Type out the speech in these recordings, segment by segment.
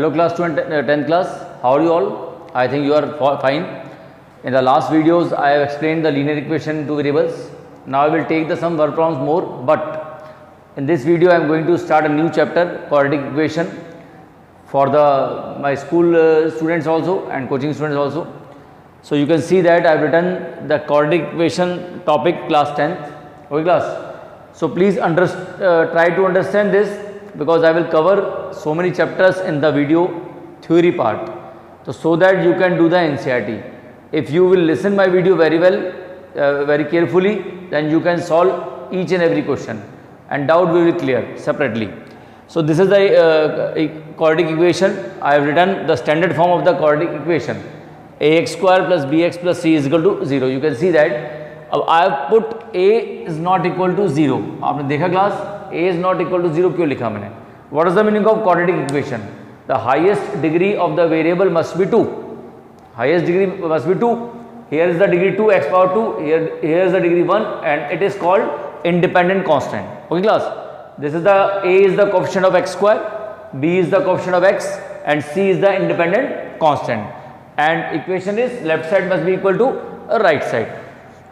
Hello class 10th class, how are you all? I think you are fine. In the last videos I have explained the linear equation to variables. Now I will take the some verb problems more, but in this video I am going to start a new chapter, quadratic equation, for my school students also and coaching students also. So you can see that I have written the quadratic equation topic class 10th. Okay class? So please try to understand this, because I will cover so many chapters in the video theory part, so that you can do the NCERT. If you will listen my video very well, very carefully, then you can solve each and every question and doubt will be clear separately. So this is the quadratic equation. I have written the standard form of the quadratic equation, ax square plus bx plus c is equal to 0. You can see that अब I have put a is not equal to 0. आपने देखा class, a is not equal to 0 क्यों लिखा मैंने? What is the meaning of quadratic equation? The highest degree of the variable must be 2. Highest degree must be 2. Here is the degree 2 x power 2. Here is the degree 1, and it is called independent constant. Okay class? This is the a is the coefficient of x square, b is the coefficient of x, and c is the independent constant. And equation is left side must be equal to right side.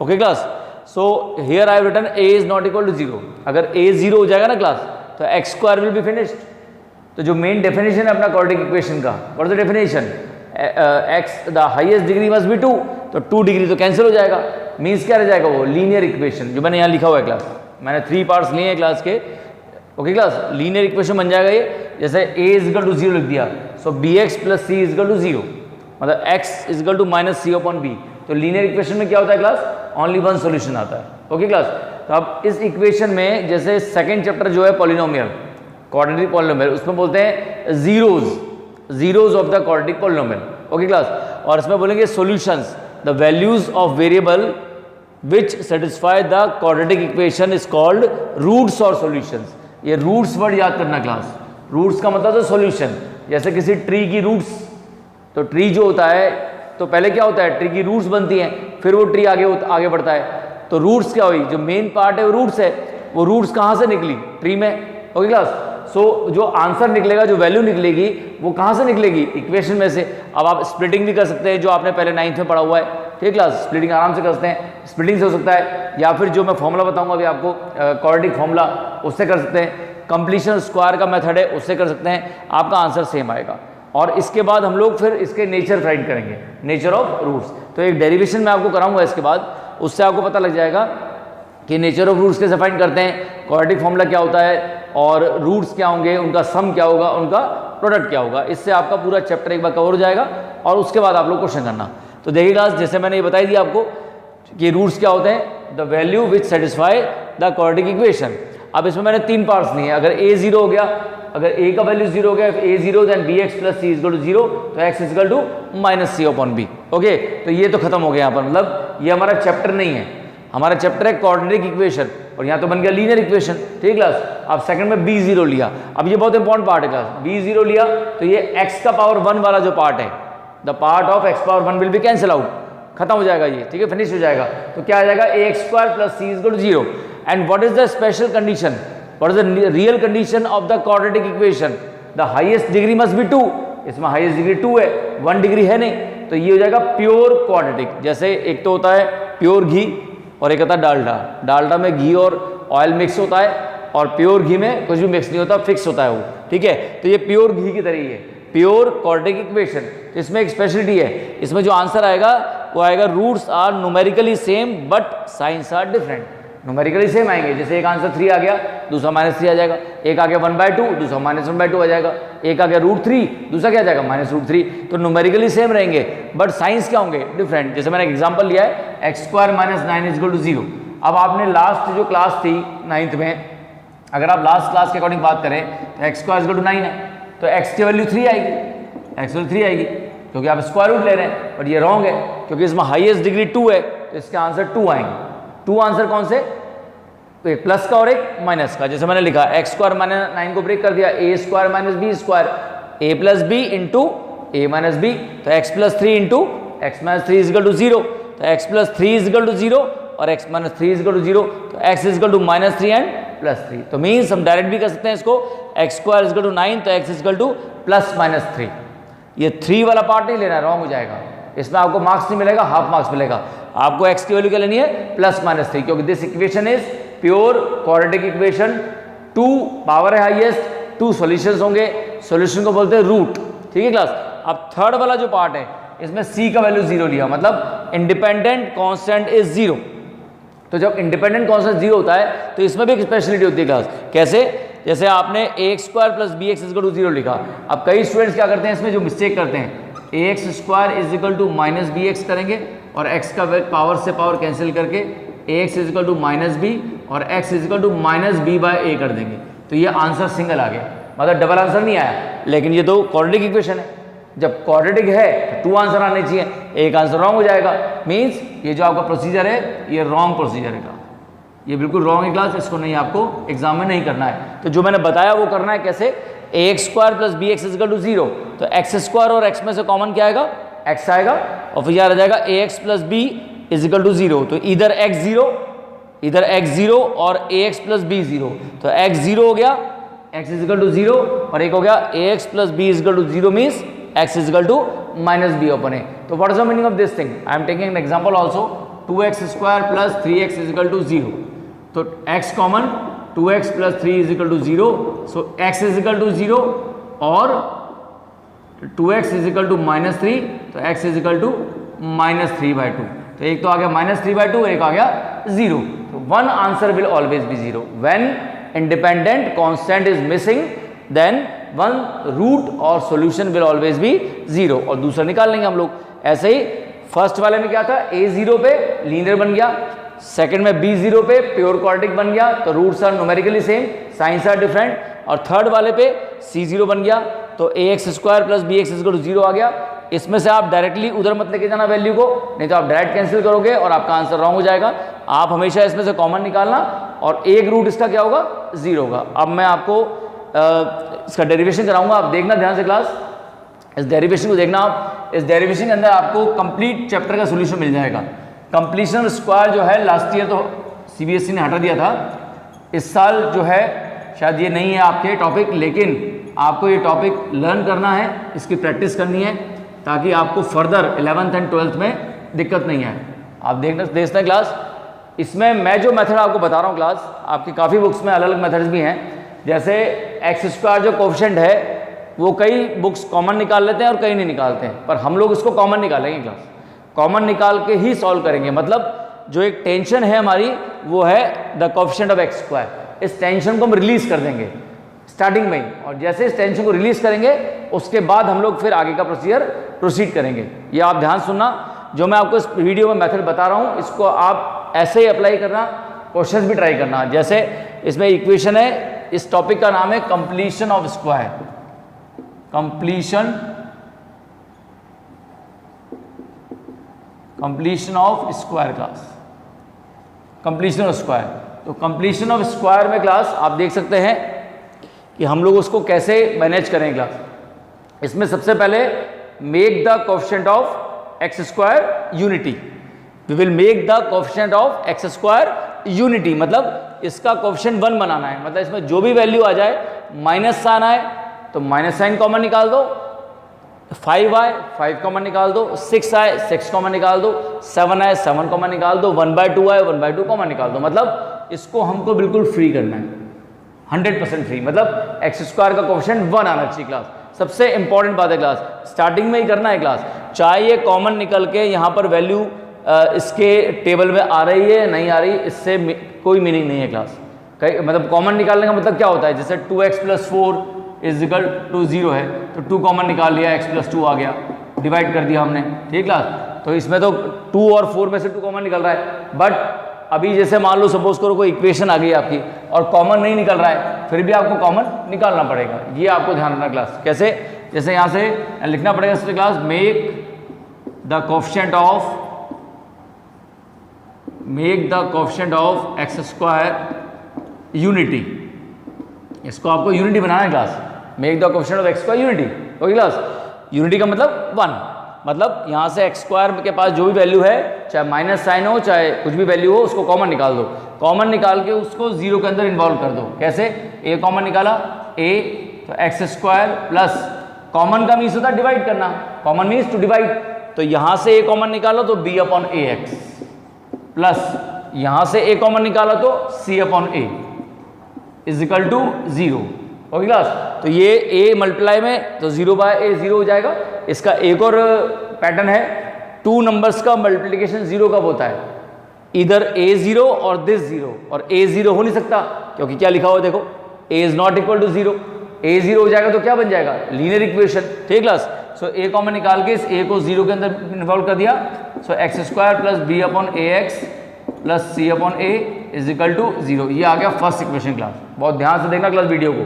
Okay class? So here I have written a is not equal to 0. अगर a 0 हो जाएगा ना class, तो x square will be finished. तो जो main definition है अपना quadratic equation का, what is the definition? x the highest degree must be 2. तो 2 डिग्री तो कैंसिल हो जाएगा, मीन्स क्या रह जाएगा वो लीनियर इक्वेशन, जो मैंने यहाँ लिखा हुआ है क्लास. मैंने 3 पार्ट्स लिए हैं क्लास के. Okay class? लीनियर इक्वेशन बन जाएगा ये, जैसे a इज इक्वल टू 0 लिख दिया, so bx plus c is equal to 0, मतलब x is equal to minus c upon b. तो लीनियर इक्वेशन में क्या होता है क्लास? ओनली वन सॉल्यूशन आता है. Okay class? तो अब इस इक्वेशन में जैसे सेकंड चैप्टर जो है पॉलिनोमियल, क्वाड्रेटिक पॉलिनोमियल, उसमें बोलते हैं zeros of the quadratic polynomial. Okay class? और इसमें बोलेंगे solutions, the values of variable which satisfy the quadratic equation is called roots और सॉल्यूशंस. ये रूट्स वर्ड याद करना क्लास. रूट्स का मतलब है सॉल्यूशन. जैसे किसी ट्री की रूट्स, तो ट्री जो होता है तो पहले क्या होता है, ट्री की रूट्स बनती हैं, फिर वो ट्री आगे बढ़ता है. तो रूट्स क्या हुई, जो मेन पार्ट है वो रूट्स है. वो रूट्स कहाँ से निकली? ट्री में. Okay class? सो जो आंसर निकलेगा, जो वैल्यू निकलेगी, वो कहाँ से निकलेगी? इक्वेशन में से. अब आप स्प्लिटिंग भी कर सकते हैं, जो आपने पहले 9th में पढ़ा हुआ है. ठीक क्लास? स्प्लिटिंग आराम से कर सकते हैं. स्प्लिटिंग से हो सकता है, या फिर जो मैं फॉर्मूला बताऊंगा अभी आपको, क्वाड्रेटिक फॉर्मूला, उससे कर सकते हैं. कंप्लीशन स्क्वायर का मेथड है, उससे कर सकते हैं. आपका आंसर सेम आएगा. और इसके बाद हम लोग फिर इसके नेचर फाइंड करेंगे, नेचर ऑफ रूट्स. तो एक डेरिवेशन मैं आपको कराऊंगा इसके बाद, उससे आपको पता लग जाएगा कि नेचर ऑफ रूट्स कैसे फाइंड करते हैं, क्वाड्रेटिक फॉर्मूला क्या होता है, और रूट्स क्या होंगे, उनका सम क्या होगा, उनका प्रोडक्ट क्या होगा. इससे आपका पूरा चैप्टर एक बार कवर हो जाएगा, और उसके बाद आप लोग क्वेश्चन करना. तो देखिए क्लास, जैसे मैंने ये बताई दिया आपको कि रूट्स क्या होते हैं, the value which satisfy the quadratic equation. अब इसमें मैंने 3 पार्ट्स लिए हैं. अगर a 0 हो गया, अगर a का वैल्यू 0 हो गया, a 0 then bx plus c is equal to 0, तो x is equal to minus c upon b. Okay, तो ये तो खत्म हो गया यहाँ पर. मतलब ये हमारा चैप्टर नहीं है, हमारा चैप्टर है क्वाड्रेटिक इक्वेशन, और यहाँ तो बन गया लीनियर इक्वेशन. ठीक क्लास? अब सेकंड में b 0 लिया. अब ये बहुत इंपॉर्टेंट पार्ट है क्लास. b 0 लिया तो ये x का पावर 1 वाला जो पार्ट है, the part of x power 1 will be cancel out. खत्म हो जाएगा ये. ठीक है, फिनिश हो जाएगा. तो क्या आ जाएगा? ax square plus c is equal to 0. And what is the special condition, what is the real condition of the quadratic equation? The highest degree must be 2. इसमें highest degree 2 है, 1 डिग्री है नहीं. तो ये हो जाएगा प्योर क्वाड्रेटिक. जैसे एक तो होता है प्योर घी और एक होता है डालडा. डालडा में घी और ऑयल मिक्स होता है, और प्योर घी में कुछ भी मिक्स नहीं होता, फिक्स होता है वो. ठीक है? तो ये प्योर घी की तरह ही है, प्योर क्वाड्रेटिक इक्वेशन. तो इसमें एक स्पेशलिटी है, इसमें जो आंसर आएगा वो आएगा roots are numerically same but signs are different. Numerically same आएंगे, जैसे एक आंसर 3 आ गया, दूसरा -3 आ जाएगा. एक आ गया 1/2, दूसरा -1/2 आ जाएगा. एक आ गया √3, दूसरा क्या आ जाएगा -√3. तो न्यूमेरिकली सेम रहेंगे, बट साइंस क्या होंगे? डिफरेंट. जैसे मैंने एक एग्जांपल लिया है, x square minus 9 is equal to 0. अब आपने लास्ट जो क्लास थी 9th में, अगर आप लास्ट क्लास के अकॉर्डिंग बात करें तो x square is equal to 9 है, तो x की वैल्यू 3 आएगी. x वैल्यू 3 आएगी क्योंकि आप स्क्वायर रूट ले रहे हैं, बट ये रॉन्ग है क्योंकि इसमें हाईएस्ट डिग्री 2 है, तो इसके आंसर 2 आएंगे. 2 आंसर कौन से? तो एक प्लस का और एक माइनस का. जैसे मैंने लिखा x स्क्वायर माइनस 9 को ब्रेक कर दिया, a square minus b square, a plus b into a minus b. तो x plus 3 into x minus 3 is equal to 0. तो x plus 3 is equal to 0 और x minus 3 is equal to 0. तो x is equal to -3 and +3। तो means हम direct भी कर सकते हैं इसको, x² इज इक्वल टू 9, तो x इज इक्वल टू +-3। ये 3 वाला पार्ट नहीं लेना, रॉन्ग हो जाएगा, इसमें आपको मार्क्स नहीं मिलेगा, हाफ मार्क्स मिलेगा। आपको x की वैल्यू क्या लेनी है, +-3, क्योंकि this equation is pure quadratic equation, 2 power है हाईएस्ट, 2 सॉल्यूशंस होंगे, सॉल्यूशन को बोलते हैं रूट। ठीक है क्लास। अब थर्ड वाला जो पार्ट है इसमें c का वैल्यू 0 लिया, मतलब इंडिपेंडेंट कांस्टेंट इज 0। तो जब इंडिपेंडेंट कांस्टेंट 0 होता है तो इसमें भी एक स्पेशलिटी होती है क्लास। कैसे? जैसे आपने ax² + bx is equal to 0 लिखा। अब कई स्टूडेंट्स क्या करते हैं इसमें, जो मिस्टेक करते हैं, ax² is equal to -bx करेंगे और x का पावर से पावर कैंसिल करके ax is equal to -b और x is equal to -b/a कर देंगे। तो ये आंसर सिंगल आ गया, मतलब डबल आंसर नहीं आया। लेकिन ये तो क्वाड्रेटिक इक्वेशन है, जब क्वाड्रेटिक है तो 2 आंसर आने चाहिए, एक आंसर रॉन्ग हो जाएगा। मींस ये जो आपका प्रोसीजर है ये रॉन्ग प्रोसीजर है, ये बिल्कुल रॉन्ग है क्लास, इसको नहीं, आपको एग्जाम में नहीं करना है। तो जो मैंने बताया वो करना है। कैसे? ax² + bx is equal to 0, तो x² और x में से कॉमन क्या आएगा, x आएगा, और फिर याद आ जाएगा ax + b is equal to 0, तो इधर x 0 और ax + b 0, तो x 0 हो गया, x इज इक्वल टू 0, और एक हो गया ax + b is equal to 0 means x is equal to -b/a। तो what is the meaning of this thing? I am taking an example also, 2x² + 3x is equal to 0, तो x common, 2x + 3 is equal to 0, so x is equal to 0 और 2x is equal to -3, तो x is equal to -3/2। तो एक तो आ गया -3/2, एक आ गया 0। तो one answer will always be 0 when independent constant is missing, then one root और सॉल्यूशन विल ऑलवेज बी 0, और दूसरा निकाल लेंगे हम लोग। ऐसे ही फर्स्ट वाले में क्या था, a0 पे लीनियर बन गया, सेकंड में b0 पे प्योर क्वाड्रेटिक बन गया, तो roots are numerically same, signs are different, और थर्ड वाले पे c0 बन गया, तो ax² + bx is equal to 0 आ गया। इसमें से आप डायरेक्टली उधर मत लेके जाना वैल्यू को, नहीं तो आप डायरेक्ट कैंसिल करोगे और आपका आंसर रॉन्ग हो जाएगा। आप हमेशा इसमें से कॉमन निकालना, और एक रूट इसका क्या होगा, 0 होगा। अब मैं आपको इसका डेरिवेशन कराऊंगा, आप देखना ध्यान से क्लास, इस डेरिवेशन को देखना आप। इस डेरिवेशन के अंदर आपको कंप्लीट चैप्टर का सोल्यूशन मिल जाएगा। कंप्लीशन स्क्वायर जो है लास्ट ईयर तो CBSE ने हटा दिया था, इस साल जो है शायद ये नहीं है आपके टॉपिक, लेकिन आपको ये टॉपिक लर्न करना है, इसकी प्रैक्टिस करनी है, ताकि आपको फर्दर 11th एंड 12th में दिक्कत नहीं आए। आप देखते हैं क्लास, इसमें मैं जो मेथड आपको बता रहा हूँ क्लास, आपकी काफ़ी बुक्स में अलग अलग मेथड्स भी हैं। जैसे x² जो कोफिशिएंट है वो कई बुक्स कॉमन निकाल लेते हैं और कई नहीं निकालते हैं, पर हम लोग इसको कॉमन निकालेंगे क्लास, कॉमन निकाल के ही सॉल्व करेंगे। मतलब जो एक टेंशन है हमारी वो है द कोफिशिएंट ऑफ x², इस टेंशन को हम रिलीज कर देंगे स्टार्टिंग में ही, और जैसे इस टेंशन को रिलीज करेंगे उसके बाद हम लोग फिर आगे का प्रोसीजर प्रोसीड करेंगे। ये आप ध्यान सुनना, जो मैं आपको इस वीडियो में मेथड बता रहा हूँ इसको आप ऐसे ही अप्लाई करना, क्वेश्चंस भी ट्राई करना। जैसे इसमें इक्वेशन है, इस टॉपिक का नाम है completion of square, completion of square class, completion of square. तो कंप्लीशन ऑफ स्क्वायर में क्लास आप देख सकते हैं कि हम लोग उसको कैसे मैनेज करें क्लास। इसमें सबसे पहले make the coefficient of x² unity, we will make the coefficient of x² unity, मतलब इसका कोफिशिएंट 1 बनाना है। मतलब इसमें जो भी वैल्यू आ जाए, माइनस साइन आए तो माइनस साइन कॉमन निकाल दो, 5 आए 5 कॉमन निकाल दो, 6 आए 6 कॉमन निकाल दो, 7 आए 7 कॉमन निकाल दो, 1/2 आए 1/2 कॉमन निकाल दो। मतलब इसको हमको बिल्कुल फ्री करना है, 100% फ्री, मतलब x² का कोफिशिएंट 1 आना चाहिए क्लास। सबसे इंपॉर्टेंट बात है क्लास, स्टार्टिंग में ही करना है क्लास, चाहे ये कॉमन निकल के यहाँ पर वैल्यू इसके टेबल में आ रही है नहीं आ रही, इससे कोई मीनिंग नहीं है क्लास। मतलब कॉमन निकालने का मतलब क्या होता है, जैसे 2x + 4 इज इक्वल टू 0 है, तो 2 कॉमन निकाल लिया, x + 2 आ गया, डिवाइड कर दिया हमने, ठीक क्लास। तो इसमें तो 2 और 4 में से 2 कॉमन निकल रहा है, बट अभी जैसे मान लो सपोज करो कोई इक्वेशन आ गई आपकी और कॉमन नहीं निकल रहा है, फिर भी आपको कॉमन निकालना पड़ेगा। ये आपको ध्यान रखना क्लास। कैसे? जैसे यहाँ से लिखना पड़ेगा इसमें class, make the coefficient of x² unity, इसको आपको यूनिटी बनाना है class. Make the coefficient of x² unity, okay class. Unity का मतलब 1, मतलब यहाँ से एक्स स्क्वायर के पास जो भी वैल्यू है, चाहे माइनस साइन हो चाहे कुछ भी वैल्यू हो, उसको कॉमन निकाल दो। कॉमन निकाल के उसको 0 के अंदर इन्वॉल्व कर दो। कैसे? ए कॉमन निकाला, ए तो एक्स स्क्वायर प्लस कॉमन का मीन्स होता है डिवाइड करना, कॉमन मीन्स टू डिवाइड। तो यहाँ से ए कॉमन निकालो तो बी अपॉन ए एक्स, प्लस यहाँ से ए कॉमन निकाला तो C upon A is equal to 0। Okay class? तो ये a मल्टीप्लाई में तो 0 बाय a 0 हो जाएगा। इसका एक और पैटर्न है, 2 नंबर्स का मल्टीप्लिकेशन 0 कब होता है? इधर a 0 और दिस 0, और a 0 हो नहीं सकता क्योंकि क्या लिखा हुआ देखो, a is not equal to 0। a 0 हो जाएगा तो क्या बन जाएगा? Linear equation. ठीक क्लास? सो a कॉमन निकाल के इस a को 0 के अंदर इन्वॉल्व कर दिया। So x square plus B upon A x plus C upon A is equal to 0। ये आ गया फर्स्ट इक्वेशन क्लास। बहुत ध्यान से देखना क्लास वीडियो को।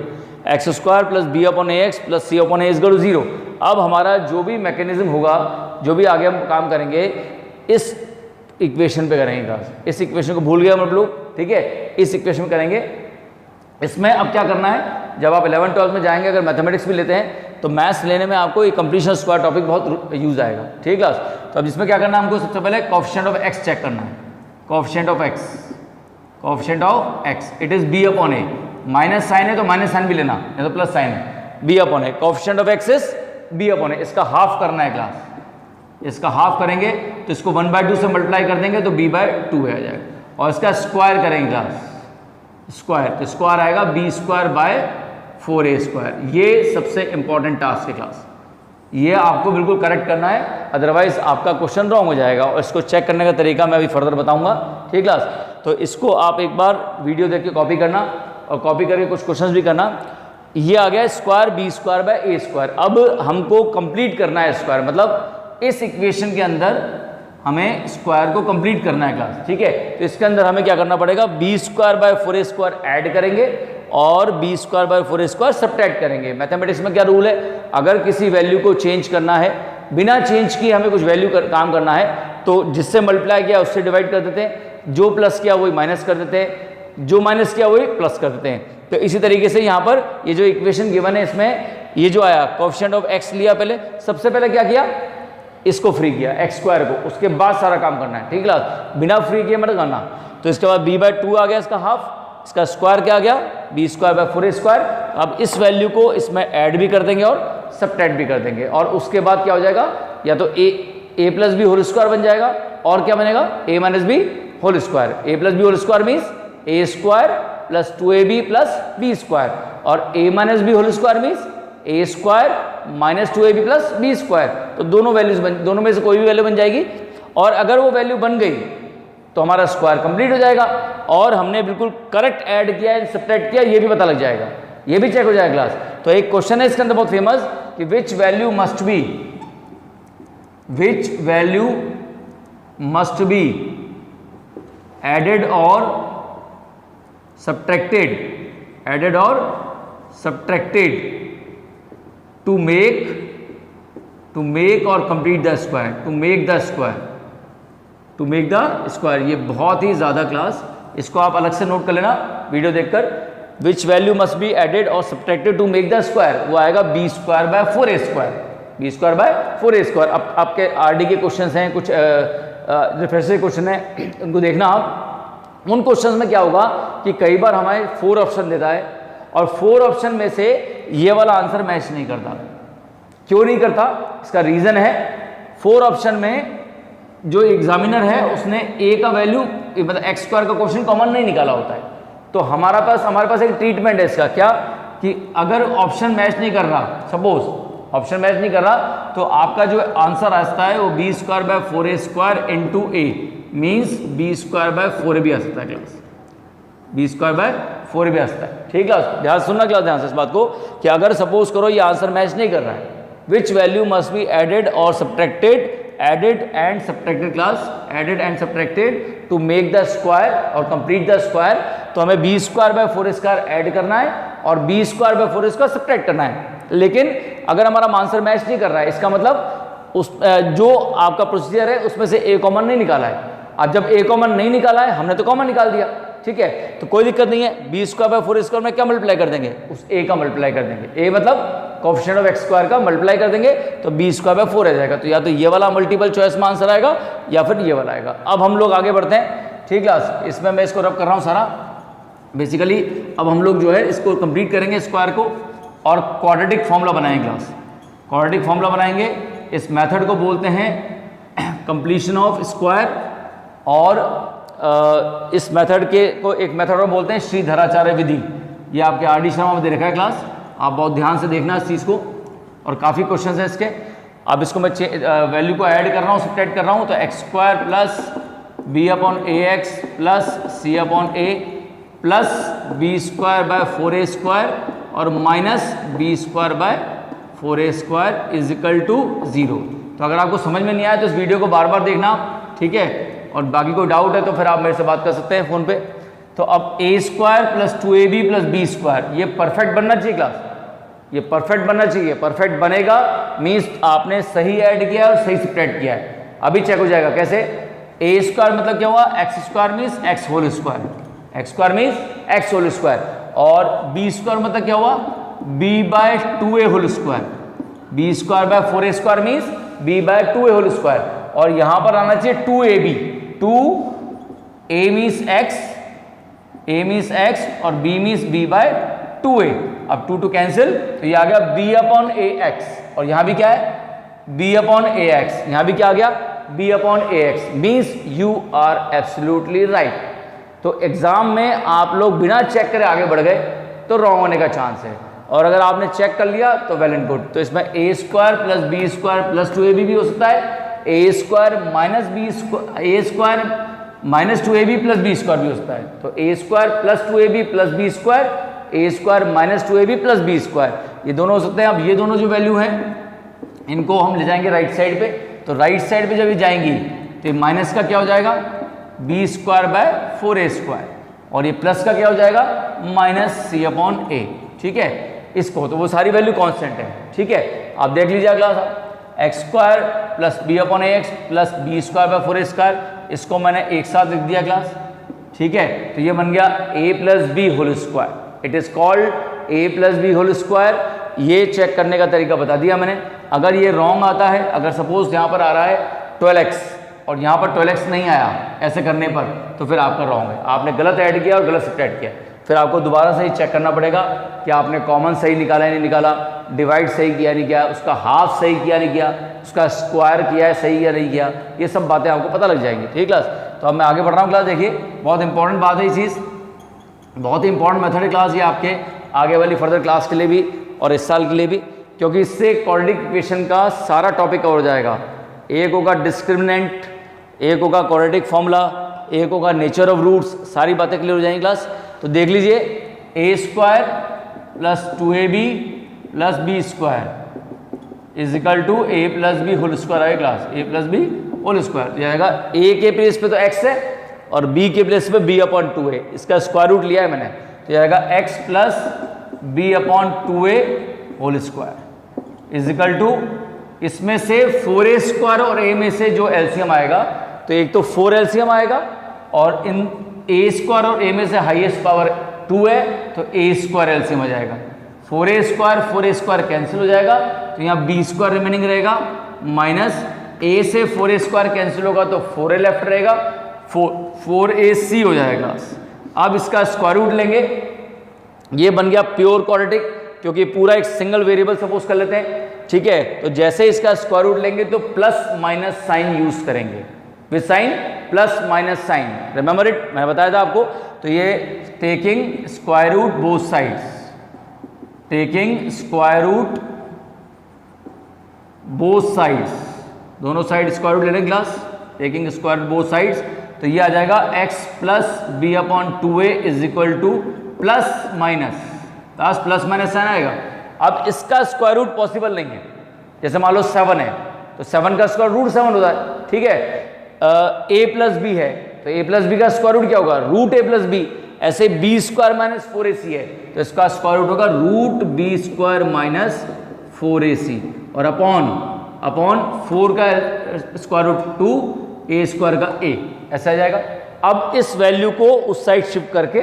X square plus B upon A x plus C upon A is equal to 0। अब हमारा जो भी मैकेनिज्म होगा, जो भी आगे हम काम करेंगे, इस इक्वेशन पे करेंगे क्लास। इस इक्वेशन को भूल गए हम लोग, ठीक है? इस इक्वेशन में करेंगे। इसमें अब क्या करना है, जब आप 11-12 में जाएंगे, अगर मैथमेटिक्स भी लेते हैं तो मैथ्स लेने में आपको ये कंप्लीशन स्क्वायर टॉपिक बहुत यूज आएगा। ठीक क्लास? तो अब इसमें क्या करना है हमको, सबसे पहले कोएफिशिएंट ऑफ एक्स चेक करना है। Coefficient of x, coefficient of x it is B upon A. Minus sign है तो माइनस साइन भी लेना, नहीं तो प्लस साइन है। B upon A, coefficient of x is B upon A. इसका हाफ करना है क्लास, इसका हाफ करेंगे तो इसको 1/2 से मल्टीप्लाई कर देंगे तो b/2 आ जाएगा, और इसका स्क्वायर करेंगे क्लास, स्क्वायर तो स्क्वायर आएगा b²/4a²। ये सबसे इंपॉर्टेंट टास्क है क्लास, ये आपको बिल्कुल करेक्ट करना है, अदरवाइज आपका क्वेश्चन रॉन्ग हो जाएगा। और इसको चेक करने का तरीका मैं अभी फर्दर बताऊंगा। ठीक क्लास? तो इसको आप एक बार वीडियो देख के कॉपी करना, और कॉपी करके कुछ क्वेश्चंस भी करना। ये आ गया स्क्वायर b²/a²। अब हमको कंप्लीट करना है स्क्वायर, मतलब इस इक्वेशन के अंदर हमें स्क्वायर को कंप्लीट करना है क्लास। ठीक है? तो इसके अंदर हमें क्या करना पड़ेगा, b²/4a² ऐड करेंगे और b²/4a² सब्ट्रैक्ट करेंगे। मैथमेटिक्स में क्या रूल है, अगर किसी वैल्यू को चेंज करना है, बिना चेंज किए हमें कुछ वैल्यू काम करना है, तो जिससे मल्टीप्लाई किया उससे डिवाइड कर देते हैं, जो प्लस किया वही माइनस कर देते हैं, जो माइनस किया वही प्लस कर देते हैं। तो इसी तरीके से यहाँ पर ये जो इक्वेशन गिवन है, इसमें ये जो आया कोएफिशिएंट ऑफ एक्स लिया, पहले सबसे पहले क्या किया, इसको फ्री किया एक्स स्क्वायर को, उसके बाद सारा काम करना है। ठीक है? बिना फ्री किए मत करना। तो इसके बाद b/2 आ गया, इसका हाफ, इसका स्क्वायर क्या आ गया, b²/4a²। अब इस वैल्यू को इसमें ऐड भी कर देंगे और सब्ट्रैक्ट भी कर देंगे, और उसके बाद क्या हो जाएगा, या तो a plus B whole square बन जाएगा, और क्या बनेगा, a minus b whole square. a plus B whole square means a² plus 2ab plus b², और a minus b whole square means a² minus 2ab plus b²। तो दोनों values दोनों में से कोई भी वैल्यू बन जाएगी, और अगर वो वैल्यू बन गई तो हमारा स्क्वायर कंप्लीट हो जाएगा, और हमने बिल्कुल करेक्ट ऐड किया है, सब्ट्रैक्ट किया, ये भी पता लग जाएगा, ये भी चेक हो जाएगा क्लास। तो एक क्वेश्चन है इसके अंदर बहुत फेमस कि which value must be added और सब्ट्रैक्टेड टू मेक और complete the square, to make the square. ये बहुत ही ज़्यादा क्लास, इसको आप अलग से नोट कर लेना वीडियो देखकर। Which value must be added और subtracted to make the square, वो आएगा b²/4a², b²/4a²। अब आपके आरडी के क्वेश्चन हैं, कुछ रिफ्रेशर क्वेश्चन है, उनको देखना आप। उन क्वेश्चन में क्या होगा कि कई बार हमें 4 ऑप्शन देता है, और 4 ऑप्शन में से ये वाला आंसर मैच नहीं करता। क्यों नहीं करता, इसका रीज़न है, 4 ऑप्शन में जो एग्जामिनर है उसने a का वैल्यू, मतलब x² का क्वेश्चन कॉमन नहीं निकाला होता है। तो हमारे पास एक ट्रीटमेंट है इसका, क्या कि अगर ऑप्शन मैच नहीं कर रहा, सपोज ऑप्शन मैच नहीं कर रहा, तो आपका जो आंसर आता है वो b²/4a² into a means b²/4a भी आ सकता है क्लास, b²/4a भी आ सकता है। ठीक है? ध्यान सुनना क्लास, ध्यान से इस बात को, कि अगर सपोज करो ये आंसर मैच नहीं कर रहा है, which value must be added और subtracted, added and subtracted to make the square or complete the square. तो हमें b²/4a² ऐड करना है और b²/4a² सब्ट्रैक्ट करना है। लेकिन अगर हमारा आंसर मैच नहीं कर रहा है, इसका मतलब उस जो आपका प्रोसीजर है उसमें से a कॉमन नहीं निकाला है। अब जब a कॉमन नहीं निकाला है, हमने तो कॉमन निकाल दिया, ठीक है, तो कोई दिक्कत नहीं है। b²/4a² में क्या मल्टीप्लाई कर देंगे, उस a का मल्टीप्लाई कर देंगे। a मतलब कोएफिशिएंट ऑफ एक्स स्क्वायर का मल्टीप्लाई कर देंगे तो बी स्क्वायर बाय 4 आ जाएगा। तो या तो ये वाला मल्टीपल चॉइस में आंसर आएगा या फिर ये वाला आएगा। अब हम लोग आगे बढ़ते हैं, ठीक क्लास। इसमें मैं इसको रब कर रहा हूँ सारा बेसिकली। अब हम लोग जो है इसको कंप्लीट करेंगे स्क्वायर को और क्वाड्रेटिक फॉर्मूला बनाएंगे क्लास। क्वाड्रेटिक फॉर्मूला बनाएंगे, इस मेथड को बोलते हैं कंप्लीशन ऑफ स्क्वायर। और इस मेथड के को एक मेथड और बोलते हैं श्रीधराचार्य विधि। ये आपके आर डी शर्मा में दे रखा है क्लास, आप बहुत ध्यान से देखना इस चीज़ को, और काफ़ी क्वेश्चन हैं इसके। अब इसको मैं वैल्यू को ऐड कर रहा हूँ, सब्ट्रैक्ट कर रहा हूँ, तो x square plus B upon A x plus C upon A plus B square by 4a square और minus B square by 4a square is equal to 0। तो अगर आपको समझ में नहीं आया तो इस वीडियो को बार बार देखना, ठीक है। और बाकी कोई डाउट है तो फिर आप मेरे से बात कर सकते हैं फ़ोन पे। तो अब a square plus 2ab plus B square, ये परफेक्ट बनना चाहिए क्लास, ये परफेक्ट बनना चाहिए। परफेक्ट बनेगा मीन्स आपने सही ऐड किया और सही सब्ट्रैक्ट किया है। अभी चेक हो जाएगा कैसे। a स्क्वायर मतलब क्या हुआ, x square means x whole square, x square means x whole square. और बी स्क्वायर मतलब क्या हुआ, b by 2a whole square, b square by 4a square means b by 2a whole square. और यहाँ पर आना चाहिए 2ab, 2a means x, a means x और b means b by 2a। अब 2 कैंसिल, तो ये आ गया b अपॉन ए एक्स, और यहाँ भी क्या है b अपॉन ए एक्स, यहाँ भी क्या आ गया b upon A x, means you are absolutely right. तो एग्जाम में आप लोग बिना चेक करे आगे बढ़ गए तो रॉन्ग होने का चांस है, और अगर आपने चेक कर लिया तो वेल एंड गुड। तो इसमें a square plus B square plus 2ab भी हो सकता है, a square minus B square, a square minus 2ab plus B square भी हो सकता है। तो a square plus 2ab plus B square, a square minus 2ab plus B square, ये दोनों हो सकते हैं। अब ये दोनों जो वैल्यू हैं इनको हम ले जाएंगे राइट साइड पे। तो राइट साइड पे जब ये जाएंगी तो माइनस का क्या हो जाएगा, B square by 4a square, और ये प्लस का क्या हो जाएगा, माइनस सी अपॉन ए, ठीक है। इसको तो वो सारी वैल्यू कांस्टेंट है, ठीक है। आप देख लीजिए अगला x square plus B upon A x plus B square by 4a square, इसको मैंने एक साथ लिख दिया क्लास, ठीक है। तो ये बन गया a plus B whole square, it is called a plus B whole square. ये चेक करने का तरीका बता दिया मैंने। अगर ये रॉन्ग आता है, अगर सपोज यहाँ पर आ रहा है 12x और यहाँ पर 12x नहीं आया ऐसे करने पर, तो फिर आपका रॉन्ग है, आपने गलत ऐड किया और गलत सब्ट्रैक्ट किया। फिर आपको दोबारा से ही चेक करना पड़ेगा कि आपने कॉमन सही निकाला नहीं निकाला, डिवाइड सही किया नहीं किया, उसका हाफ सही किया नहीं किया, उसका स्क्वायर किया है सही या नहीं किया, ये सब बातें आपको पता लग जाएंगी, ठीक क्लास। तो अब मैं आगे बढ़ रहा हूँ क्लास। देखिए बहुत इंपॉर्टेंट बात है ये चीज़, बहुत ही इंपॉर्टेंट मेथड है क्लास ये आपके आगे वाली फर्दर क्लास के लिए भी और इस साल के लिए भी, क्योंकि इससे क्वाड्रेटिक इक्वेशन का सारा टॉपिक कवर हो जाएगा। एक होगा डिस्क्रिमिनेंट, एक होगा क्वाड्रेटिक फॉर्मूला, एक होगा नेचर ऑफ रूट्स, सारी बातें क्लियर हो जाएंगी क्लास। तो देख लीजिए a square plus 2ab plus B square is equal to a plus B whole square आएगा class, a plus B whole square जाएगा। a के प्लेस पे तो x है और b के प्लेस पे b अपॉन 2a, इसका स्क्वायर रूट लिया है मैंने, तो जाएगा x plus b upon 2a whole square is equal to, इसमें से 4a स्क्वायर और a में से जो एलसीएम आएगा, तो एक तो 4 एलसीएम आएगा और इन a स्क्वायर और a में से हाईएस्ट पावर 2 है तो a स्क्वायर एलसीएम आ जाएगा। 4a स्क्वायर कैंसिल हो जाएगा, तो यहाँ b स्क्वायर रिमेनिंग रहेगा, माइनस a से 4a स्क्वायर कैंसिल होगा तो 4a लेफ्ट रहेगा, 4ac हो जाएगा। अब इसका स्क्वायर रूट लेंगे, ये बन गया प्योर क्वाड्रेटिक, क्योंकि पूरा एक सिंगल वेरिएबल सपोज कर लेते हैं, ठीक है। तो जैसे इसका स्क्वायर रूट लेंगे तो प्लस माइनस साइन यूज करेंगे, with sign plus minus sign, remember it, मैंने बताया था आपको। तो ये taking square root both sides, taking square root both sides, दोनों साइड स्क्वायर रूट ले लें class, taking square root both sides, तो ये आ जाएगा x plus B upon 2a is equal to plus minus, plus minus sign आएगा। अब इसका स्क्वायर रूट पॉसिबल नहीं है, जैसे मान लो 7 है तो 7 का स्क्वायर रूट 7 होता है, ठीक है। a प्लस बी है तो a प्लस बी का स्क्वायर रूट क्या होगा, रूट a प्लस बी। ऐसे b स्क्वायर माइनस 4ac है तो इसका स्क्वायर रूट होगा root b square minus 4ac, और अपॉन 4 का स्क्वायर रूट 2, a स्क्वायर का a, ऐसा आ जाएगा। अब इस वैल्यू को उस साइड शिफ्ट करके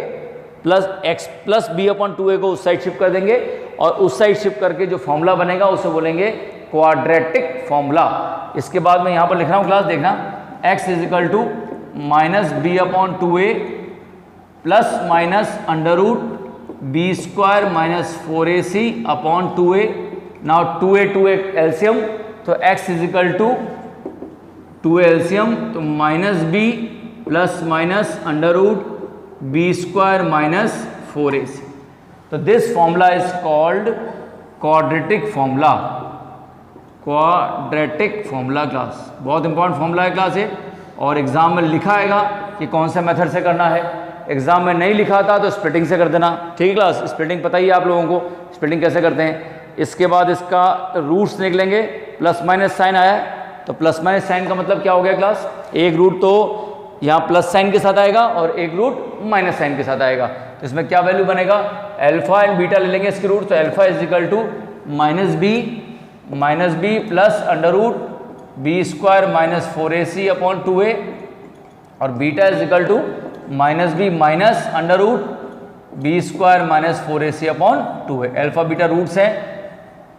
plus x plus B upon 2a को उस साइड शिफ्ट कर देंगे और उस साइड शिफ्ट करके जो फॉर्मूला बनेगा उसे बोलेंगे क्वाड्रेटिक फॉर्मूला। इसके बाद मैं यहाँ पर लिख रहा हूँ क्लास, देखना, x is equal to minus B upon 2a plus minus under root B square minus 4ac upon 2a। Now 2a एल्सियम, तो x इजिकल टू 2a एल्सियम, तो minus B plus minus under root B square minus 4ac। तो this formula is called quadratic formula. Quadratic formula class, बहुत important formula है class ये, और exam में लिखा आएगा कि कौन से मेथड से करना है। एग्जाम में नहीं लिखा था तो स्प्लिटिंग से कर देना, ठीक है क्लास। स्प्लिटिंग पता ही है आप लोगों को, स्प्लिटिंग कैसे करते हैं। इसके बाद इसका रूट्स निकलेंगे, प्लस माइनस साइन आया है, तो प्लस माइनस साइन का मतलब क्या हो गया क्लास, एक रूट तो यहाँ प्लस साइन के साथ आएगा और एक रूट माइनस साइन के साथ आएगा। तो इसमें क्या वैल्यू बनेगा, अल्फा एंड बीटा ले लेंगे इसके रूट, तो alpha is equal to minus B plus under root B square minus 4ac upon 2a, और beta is equal to minus b minus under root B square minus 4ac upon 2a। Alpha beta roots हैं,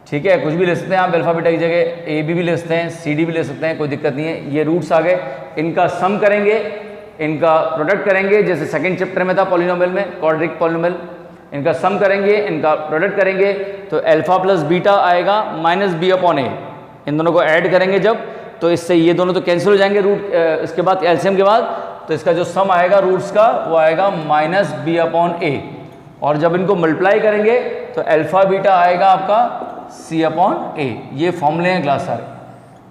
ठीक है, कुछ भी ले सकते हैं आप अल्फा बीटा की जगह, ए बी ले सकते हैं, सी डी भी ले सकते हैं, कोई दिक्कत नहीं है। ये रूट्स आ गए, इनका सम करेंगे, इनका प्रोडक्ट करेंगे, जैसे सेकंड चैप्टर में था पॉलिनोमियल में, क्वाड्रेटिक पॉलिनोमियल। इनका सम करेंगे, इनका प्रोडक्ट करेंगे, तो अल्फा प्लस बीटा आएगा माइनस बी अपॉन ए। इन दोनों को ऐड करेंगे जब, तो इससे ये दोनों तो कैंसिल हो जाएंगे रूट, इसके बाद एलसीएम के बाद, तो इसका जो सम आएगा रूट्स का वो आएगा माइनस बी अपॉन ए। और जब इनको मल्टीप्लाई करेंगे तो अल्फा बीटा आएगा आपका सी अपॉन ए। ये फॉर्मूले हैं क्लास सारे,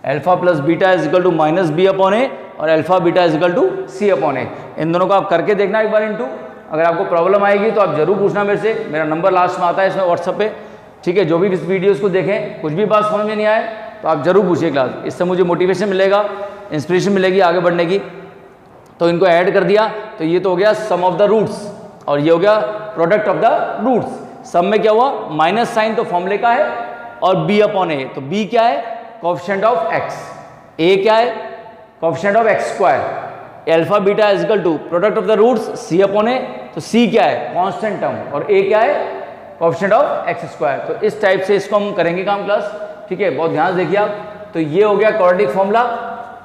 alpha plus beta is equal to minus B upon A और alpha beta is equal to C upon A. इन दोनों को आप करके देखना एक बार इनटू। अगर आपको प्रॉब्लम आएगी तो आप जरूर पूछना मेरे से, मेरा नंबर लास्ट में आता है इसमें व्हाट्सएप पे, ठीक है। जो भी इस वीडियोस को देखें, कुछ भी बात समझ में नहीं आए तो आप जरूर पूछिए क्लास, इससे मुझे मोटिवेशन मिलेगा, इंस्पिरेशन मिलेगी आगे बढ़ने की। तो इनको ऐड कर दिया, तो ये तो हो गया सम ऑफ द रूट्स, और ये हो गया प्रोडक्ट ऑफ द रूट्स। सम में क्या हुआ, माइनस साइन तो फॉर्मूले का है, और बी अपॉन ए, तो बी क्या है, कोएफिशिएंट ऑफ एक्स, ए क्या है, coefficient of x square, alpha beta is equal to product of the roots C upon A, तो सी क्या है, कांस्टेंट टर्म, और ए क्या है, कोएफिशिएंट ऑफ एक्स स्क्वायर। तो इस टाइप से इसको हम करेंगे काम क्लास, ठीक है। बहुत ध्यान से देखिए आप। तो ये हो गया क्वाड्रेटिक फॉर्मूला,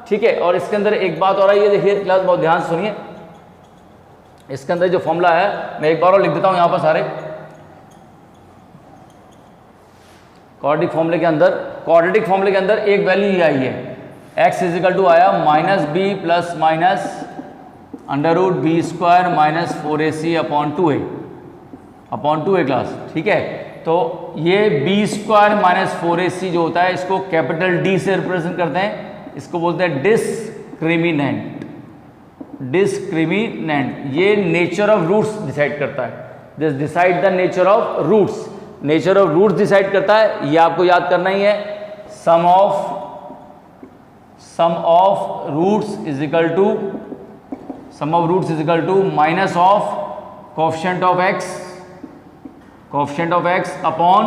ठीक है। और इसके अंदर एक बात और आई है, देखिए क्लास बहुत ध्यान से सुनिए। इसके अंदर जो फॉर्मूला है, मैं एक बार और लिख देता हूं यहां पर सारे क्वाड्रेटिक फॉर्मूले के अंदर। क्वाड्रेटिक फॉर्मूले के अंदर एक वैल्यू ये आई है, x इज इक्वल टू आया minus B plus minus under root B square minus 4ac upon 2a class, ठीक है। तो ये बी स्क्वायर माइनस 4ac जो होता है, इसको कैपिटल डी से रिप्रेजेंट करते हैं, इसको बोलते हैं डिस्क्रिमिनेंट। डिस्क्रिमिनेंट ये नेचर ऑफ रूट्स डिसाइड करता है, this decide the nature of roots. Nature of roots decide करता है, ये आपको याद करना ही है। Sum of roots is equal to minus of coefficient of x upon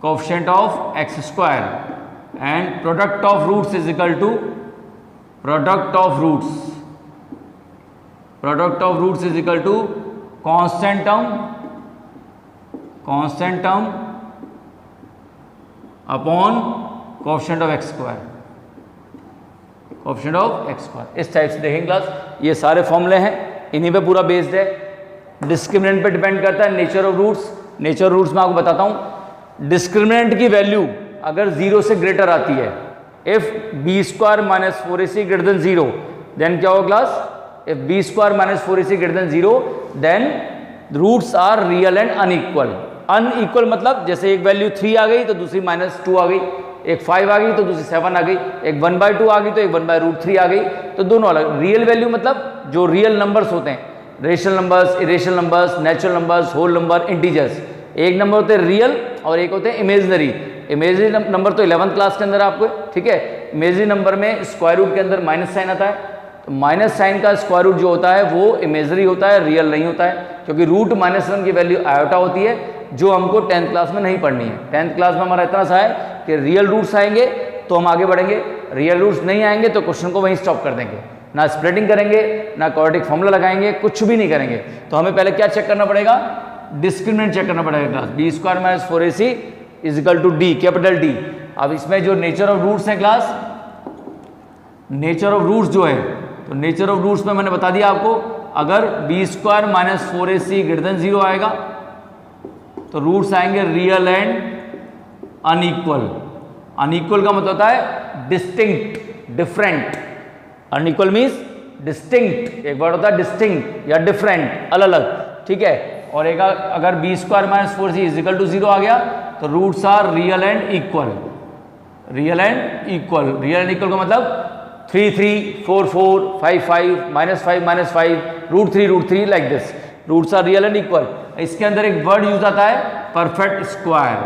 coefficient of x square, and product of roots is equal to product of roots is equal to constant term upon coefficient of x square, इस type से देखेंगे class. ये सारे फॉर्मूले हैं, इन्हीं पे पूरा बेस्ड है। डिस्क्रिमिनेंट पे डिपेंड करता है nature of roots. Nature of roots में आपको बताता हूं, डिस्क्रिमिनेंट की वैल्यू अगर 0 से ग्रेटर आती है, if b square minus 4ac greater than 0, then क्या होगा class, if b square minus 4ac greater than 0, then roots are real and unequal. Unequal मतलब जैसे एक वैल्यू 3 आ गई तो दूसरी -2 आ गई, एक 5 आ गई तो दूसरी 7 आ गई, एक 1/2 आ गई तो एक 1/√3 आ गई, तो दोनों अलग। रियल वैल्यू मतलब जो रियल नंबर्स होते हैं, rational numbers, irrational numbers, natural numbers, whole number, integers. एक नंबर होते हैं रियल और एक होते हैं इमेजिनरी। इमेजिनरी नंबर तो 11th क्लास के अंदर आपको, ठीक है। इमेजिनरी नंबर में स्क्वायर रूट के अंदर माइनस साइन आता है, तो माइनस साइन का स्क्वायर रूट जो होता है वो इमेजिनरी होता है, रियल नहीं होता है, क्योंकि रूट -1 की वैल्यू आयोटा होती है, जो हमको 10th क्लास में नहीं पढ़नी है। 10th क्लास में हमारा इतना सा है कि रियल रूट्स आएंगे तो हम आगे बढ़ेंगे, रियल रूट्स नहीं आएंगे तो क्वेश्चन को वहीं स्टॉप कर देंगे, ना स्प्लिटिंग करेंगे, ना क्वाड्रेटिक फॉर्मूला लगाएंगे, कुछ भी नहीं करेंगे। तो हमें पहले क्या चेक करना पड़ेगा, डिस्क्रिमिनेंट चेक करना पड़ेगा class. B square minus 4ac is equal to D, capital D. अब इसमें जो नेचर ऑफ रूट्स है क्लास, नेचर ऑफ रूट्स जो है, तो नेचर ऑफ रूट्स में मैंने बता दिया आपको, अगर b square minus 4ac greater than 0 आएगा तो रूट्स आएंगे रियल एंड अनइक्वल। अनइक्वल का मतलब होता है distinct, different. Unequal means distinct, एक वर्ड होता है डिस्टिंक्ट या डिफरेंट, अलग अलग, ठीक है। और एक अगर b square minus 4c is equal to 0 आ गया तो roots are real and equal. Real and equal, real and equal का मतलब 3 3 4 4 5 5 -5 √3 like this, roots are real and equal. इसके अंदर एक वर्ड यूज आता है परफेक्ट स्क्वायर।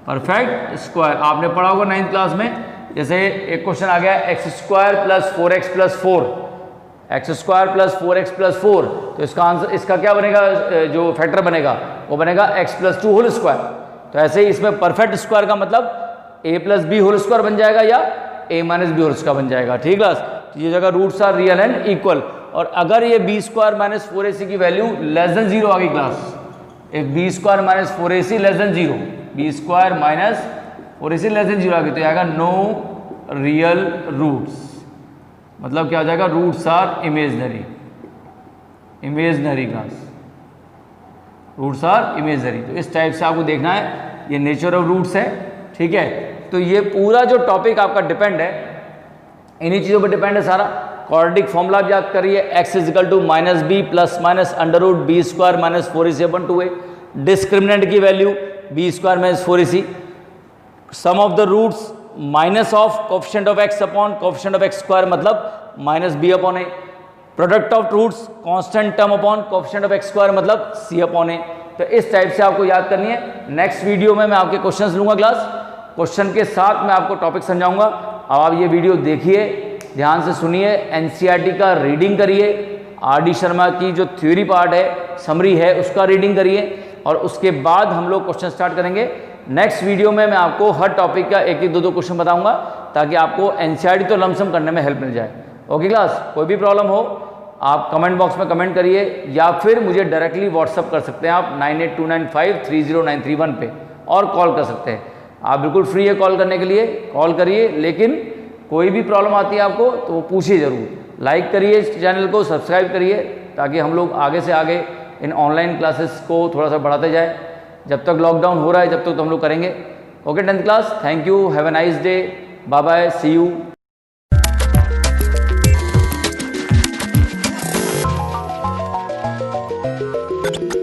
परफेक्ट स्क्वायर आपने पढ़ा होगा 9th क्लास में। जैसे एक क्वेश्चन आ गया x square plus 4x plus 4, x square plus 4x plus 4, तो इसका आंसर, इसका क्या बनेगा, जो फैक्टर बनेगा वो बनेगा x प्लस 2 होल स्क्वायर। तो ऐसे ही इसमें परफेक्ट स्क्वायर का मतलब a plus B whole square बन जाएगा या a minus b whole square बन जाएगा, ठीक क्लास। तो ये जगह roots are real and equal. और अगर ये बी स्क्वायर माइनस 4ac की वैल्यू लेस देन 0 आ गई क्लास, एक b square minus 4ac less than 0, b square minus 4ac less than 0 आ गई तो आएगा नो रियल रूट्स। मतलब क्या हो जाएगा, roots are imaginary, imaginary class, roots are imaginary. तो इस टाइप से आपको देखना है, ये नेचर ऑफ रूट्स है, ठीक है। तो ये पूरा जो टॉपिक आपका डिपेंड है, इन्हीं चीज़ों पर डिपेंड है सारा। क्वाड्रेटिक फॉर्मूला आप याद करिए, x is equal to minus B plus minus under root B square minus 4ac/2a। Discriminant की value B square minus 4ac। Sum of the roots minus of coefficient of x upon coefficient of x square मतलब minus B upon A. Product of roots constant term upon coefficient of x square मतलब c upon A. तो इस type से आपको याद करनी है। Next video में मैं आपके क्वेश्चंस लूंगा क्लास, क्वेश्चन के साथ मैं आपको टॉपिक समझाऊंगा। अब आप ये वीडियो देखिए, ध्यान से सुनिए, एनसीईआरटी का रीडिंग करिए, आर.डी. शर्मा की जो थ्योरी पार्ट है, समरी है, उसका रीडिंग करिए और उसके बाद हम लोग क्वेश्चन स्टार्ट करेंगे। नेक्स्ट वीडियो में मैं आपको हर टॉपिक का एक एक दो क्वेश्चन बताऊंगा ताकि आपको एनसीईआरटी तो लमसम करने में हेल्प मिल जाए। ओके क्लास, कोई भी प्रॉब्लम हो आप कमेंट बॉक्स में कमेंट करिए या फिर मुझे डायरेक्टली व्हाट्सअप कर सकते हैं आप 9829530931 पे, और कॉल कर सकते हैं। आप बिल्कुल फ्री है कॉल करने के लिए, कॉल करिए। लेकिन कोई भी प्रॉब्लम आती है आपको तो वो पूछिए ज़रूर। लाइक करिए इस चैनल को, सब्सक्राइब करिए ताकि हम लोग आगे से आगे इन ऑनलाइन क्लासेस को थोड़ा सा बढ़ाते जाए। जब तक लॉकडाउन हो रहा है जब तक तो हम लोग करेंगे। Okay 10th class, thank you, have a nice day, bye bye, see you.